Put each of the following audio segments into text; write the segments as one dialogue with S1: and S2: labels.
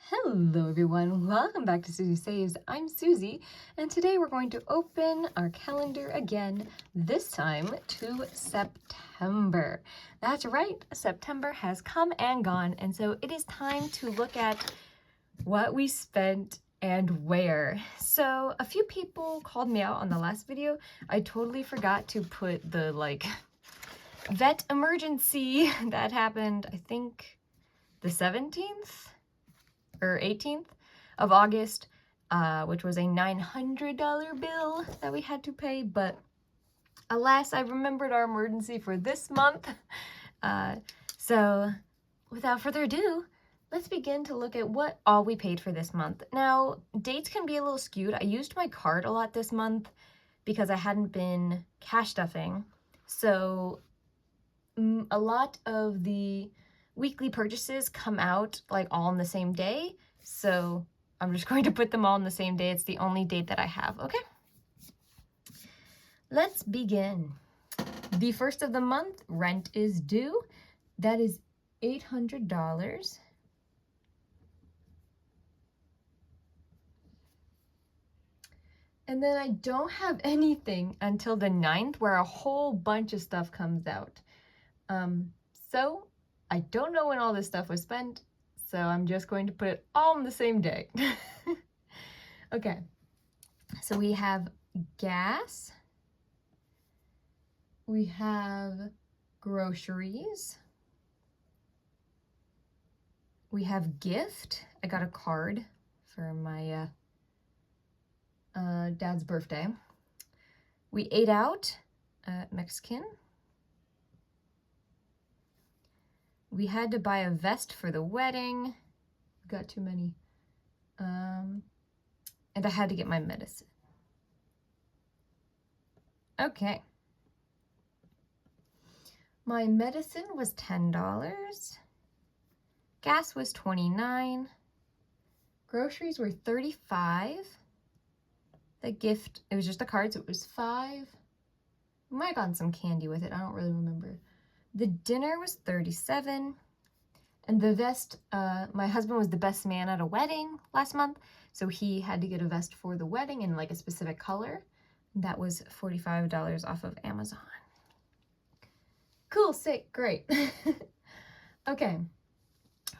S1: Hello everyone, welcome back to Susie Saves. I'm Susie, and today we're going to open our calendar again, this time to September. That's right, September has come and gone, and so it is time to look at what we spent and where. So a few people called me out on the last video. I totally forgot to put the vet emergency that happened, I think the 17th or 18th of August, which was a $900 bill that we had to pay, but alas, I remembered our emergency for this month. So without further ado, let's begin to look at what all we paid for this month. Now, dates can be a little skewed. I used my card a lot this month because I hadn't been cash stuffing. So a lot of the weekly purchases come out like all on the same day. So I'm just going to put them all on the same day. It's the only date that I have, okay? Let's begin. The first of the month, rent is due. That is $800. And then I don't have anything until the 9th where a whole bunch of stuff comes out. So I don't know when all this stuff was spent, so I'm just going to put it all on the same day. Okay, so we have gas, we have groceries, we have gift. I got a card for my dad's birthday. We ate out Mexican. We had to buy a vest for the wedding. Got too many. And I had to get my medicine. Okay. My medicine was $10. Gas was $29. Groceries were $35. The gift, it was just a card, so it was $5. We might have gotten some candy with it. I don't really remember. The dinner was $37. And the vest, my husband was the best man at a wedding last month, so he had to get a vest for the wedding in like a specific color. That was $45 off of Amazon. Cool, sick, great. Okay,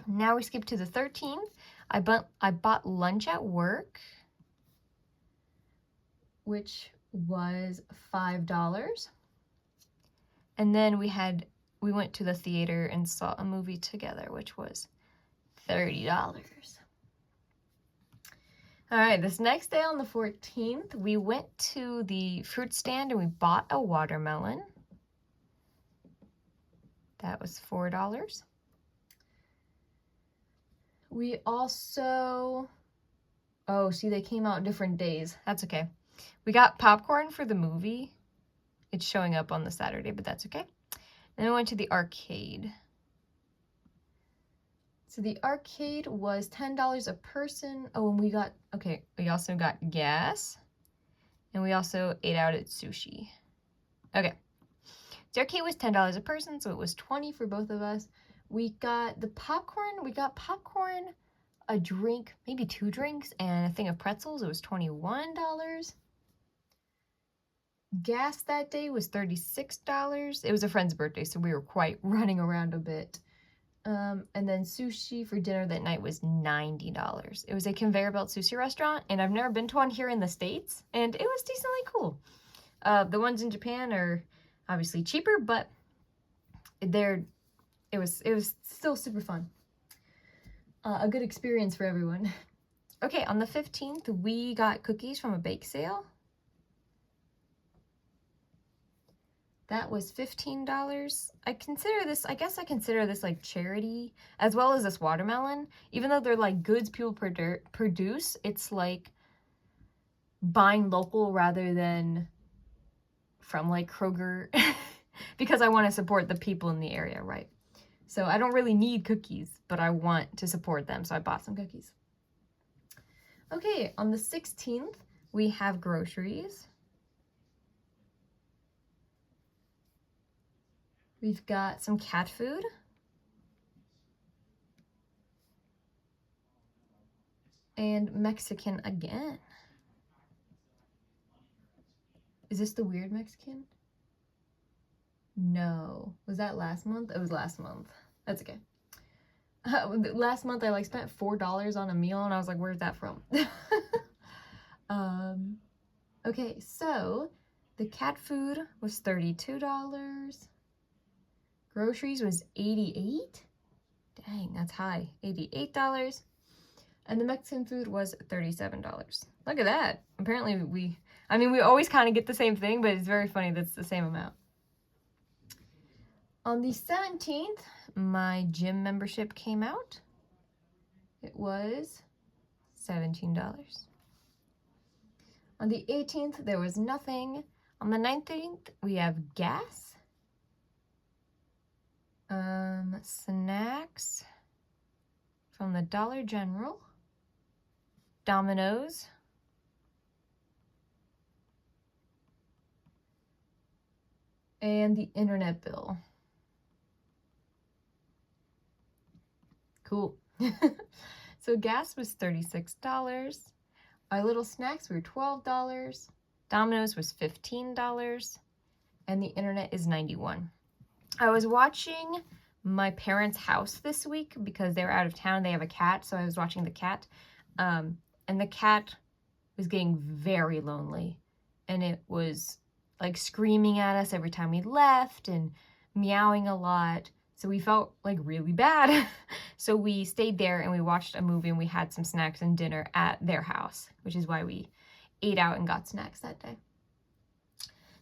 S1: now we skip to the 13th. I bought lunch at work, which was $5. And then we went to the theater and saw a movie together, which was $30. All right, this next day on the 14th, we went to the fruit stand and we bought a watermelon. That was $4. We also, oh, see, they came out different days. That's okay. We got popcorn for the movie. It's showing up on the Saturday, but that's okay. Then we went to the arcade. So the arcade was $10 a person. Oh, and we also got gas. And we also ate out at sushi. Okay. The arcade was $10 a person, so it was $20 for both of us. We got the popcorn. We got popcorn, a drink, maybe 2 drinks, and a thing of pretzels. It was $21. Gas that day was $36. It was a friend's birthday, so we were quite running around a bit. And then sushi for dinner that night was $90. It was a conveyor belt sushi restaurant, and I've never been to one here in the States, and it was decently cool. The ones in Japan are obviously cheaper, but it was still super fun. A good experience for everyone. Okay, on the 15th, we got cookies from a bake sale. That was $15. I guess I consider this like charity, as well as this watermelon. Even though they're like goods people produce, it's like buying local rather than from like Kroger, because I want to support the people in the area, right? So I don't really need cookies, but I want to support them, so I bought some cookies. Okay, on the 16th, we have groceries. We've got some cat food. And Mexican again. Is this the weird Mexican? No. Was that last month? It was last month. That's okay. Last month I like spent $4 on a meal and I was like, where's that from? Okay, so the cat food was $32. Groceries was $88. Dang, that's high. $88. And the Mexican food was $37. Look at that. Apparently we always kind of get the same thing, but it's very funny that's the same amount. On the 17th, my gym membership came out. It was $17. On the 18th, there was nothing. On the 19th, we have gas, snacks from the Dollar General, Domino's, and the internet bill. Cool. So gas was $36. Our little snacks were $12. Domino's was $15. And the internet is $91. I was watching my parents' house this week because they're out of town. They have a cat, so I was watching the cat. And the cat was getting very lonely. And it was like screaming at us every time we left and meowing a lot. So we felt like really bad. So we stayed there and we watched a movie and we had some snacks and dinner at their house, which is why we ate out and got snacks that day.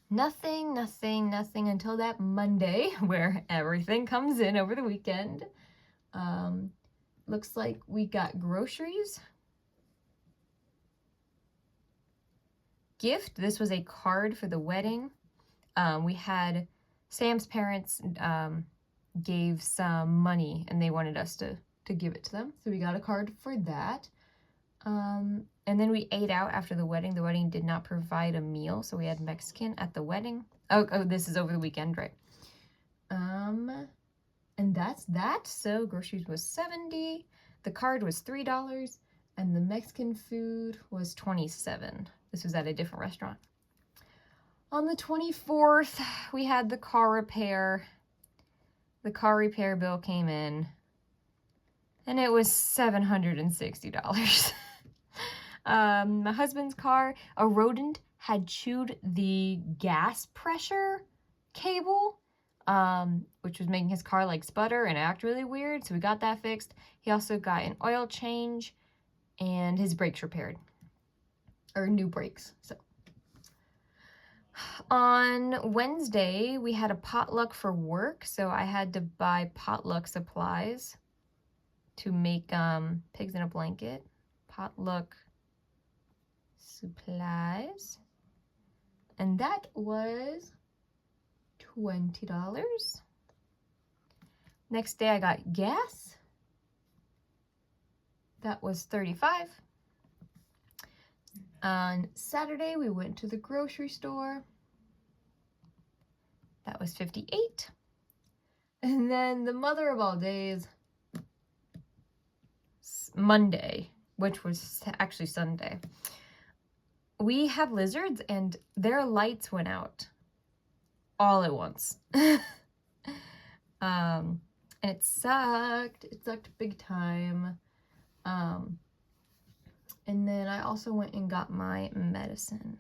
S1: Nothing until that Monday where everything comes in over the weekend. Looks like we got groceries. Gift, this was a card for the wedding. We had Sam's parents gave some money and they wanted us to give it to them. So we got a card for that. And then we ate out after the wedding. The wedding did not provide a meal, so we had Mexican at the wedding. Oh, this is over the weekend, right? And that's that. So groceries was $70. The card was $3, and the Mexican food was $27. This was at a different restaurant. On the 24th, we had the car repair. The car repair bill came in, and it was $760. My husband's car, a rodent had chewed the gas pressure cable, which was making his car like sputter and act really weird. So we got that fixed. He also got an oil change and his brakes repaired, or new brakes. So on Wednesday, we had a potluck for work. So I had to buy potluck supplies to make pigs in a blanket. Potluck supplies. And that was $20. Next day I got gas. That was $35. On Saturday we went to the grocery store. That was $58. And then the mother of all days, Monday, which was actually Sunday. We have lizards and their lights went out all at once. And it sucked. It sucked big time. And then I also went and got my medicine.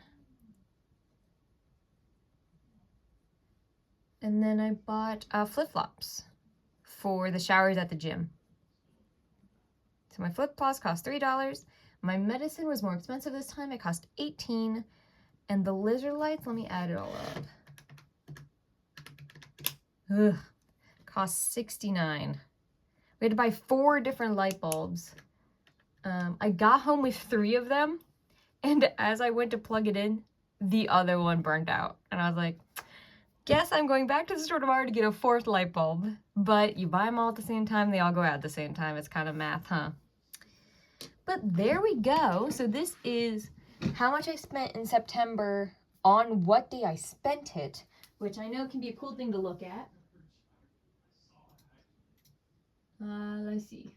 S1: And then I bought flip-flops for the showers at the gym. So my flip-flops cost $3. My medicine was more expensive this time. It cost $18. And the lizard lights, let me add it all up. Cost $69. We had to buy 4 different light bulbs. I got home with 3 of them. And as I went to plug it in, the other one burned out. And I was like, guess I'm going back to the store tomorrow to get a 4th light bulb. But you buy them all at the same time, they all go out at the same time. It's kind of math, huh? But there we go. So this is how much I spent in September on what day I spent it, which I know can be a cool thing to look at. Let's see.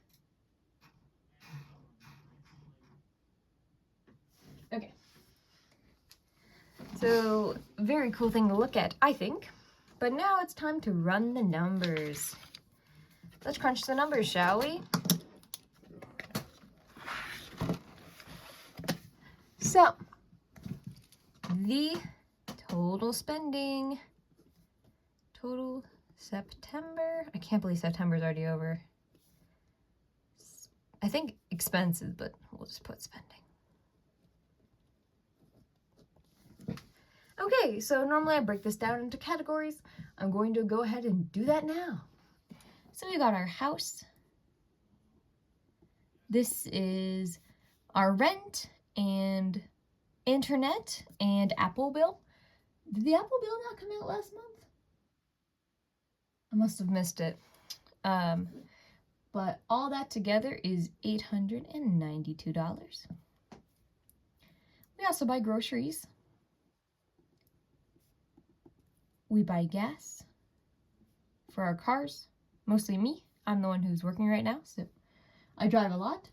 S1: So, very cool thing to look at, I think. But now it's time to run the numbers. Let's crunch the numbers, shall we? So, the total spending, total September. I can't believe September's already over. I think expenses, but we'll just put spending. Okay, so normally I break this down into categories. I'm going to go ahead and do that now. So we got our house. This is our rent and internet and Apple bill. Did the Apple bill not come out last month? I must have missed it. But all that together is $892. We also buy groceries. We buy gas for our cars, mostly me. I'm the one who's working right now, so I drive a lot.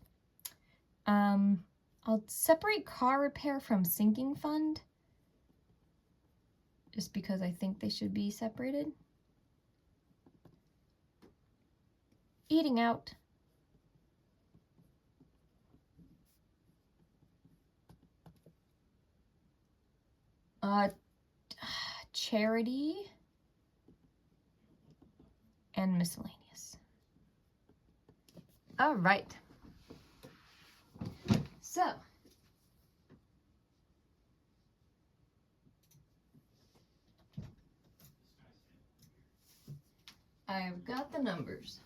S1: I'll separate car repair from sinking fund, just because I think they should be separated. Eating out. Charity and miscellaneous. All right. So, I've got the numbers.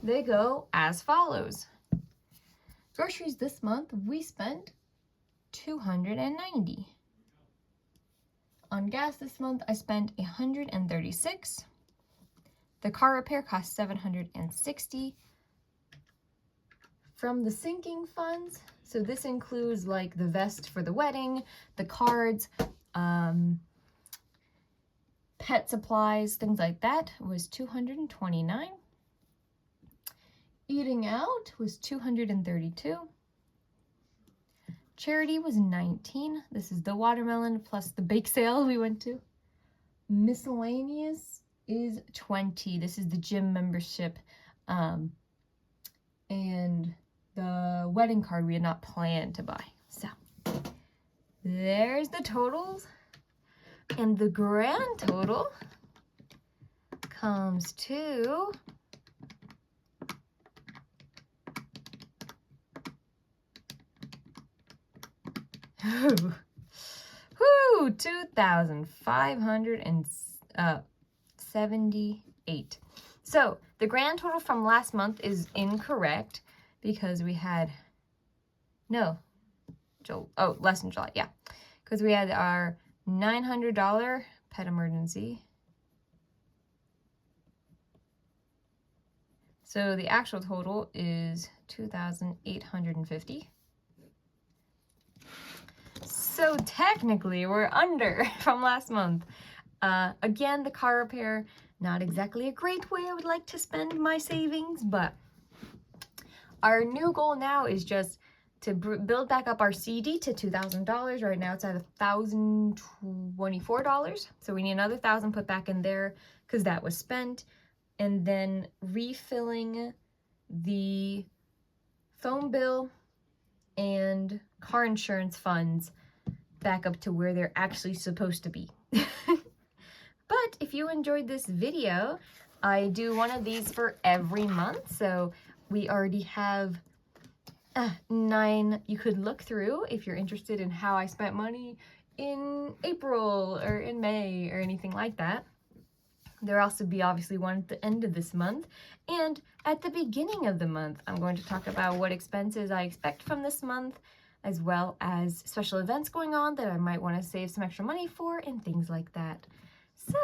S1: They go as follows. Groceries this month, we spent $290. On gas this month, I spent $136. The car repair cost $760. From the sinking funds, so this includes like the vest for the wedding, the cards, pet supplies, things like that, was $229. Eating out was $232. Charity was $19. This is the watermelon plus the bake sale we went to. Miscellaneous is $20. This is the gym membership and the wedding card we had not planned to buy. So there's the totals. And the grand total comes to $2,578. So the grand total from last month is incorrect because we had less than July, yeah, because we had our $900 pet emergency. So the actual total is $2,850. So technically we're under from last month. Again, the car repair, not exactly a great way I would like to spend my savings, but our new goal now is just to build back up our CD to $2,000. Right now it's at $1,024. So we need another $1,000 put back in there because that was spent. And then refilling the phone bill and car insurance funds back up to where they're actually supposed to be. But if you enjoyed this video, I do one of these for every month. So we already have 9 you could look through if you're interested in how I spent money in April or in May or anything like that. There'll also be obviously one at the end of this month. And at the beginning of the month, I'm going to talk about what expenses I expect from this month, as well as special events going on that I might want to save some extra money for and things like that.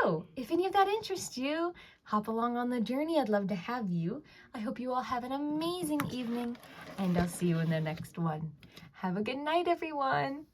S1: So if any of that interests you, hop along on the journey. I'd love to have you. I hope you all have an amazing evening, and I'll see you in the next one. Have a good night, everyone.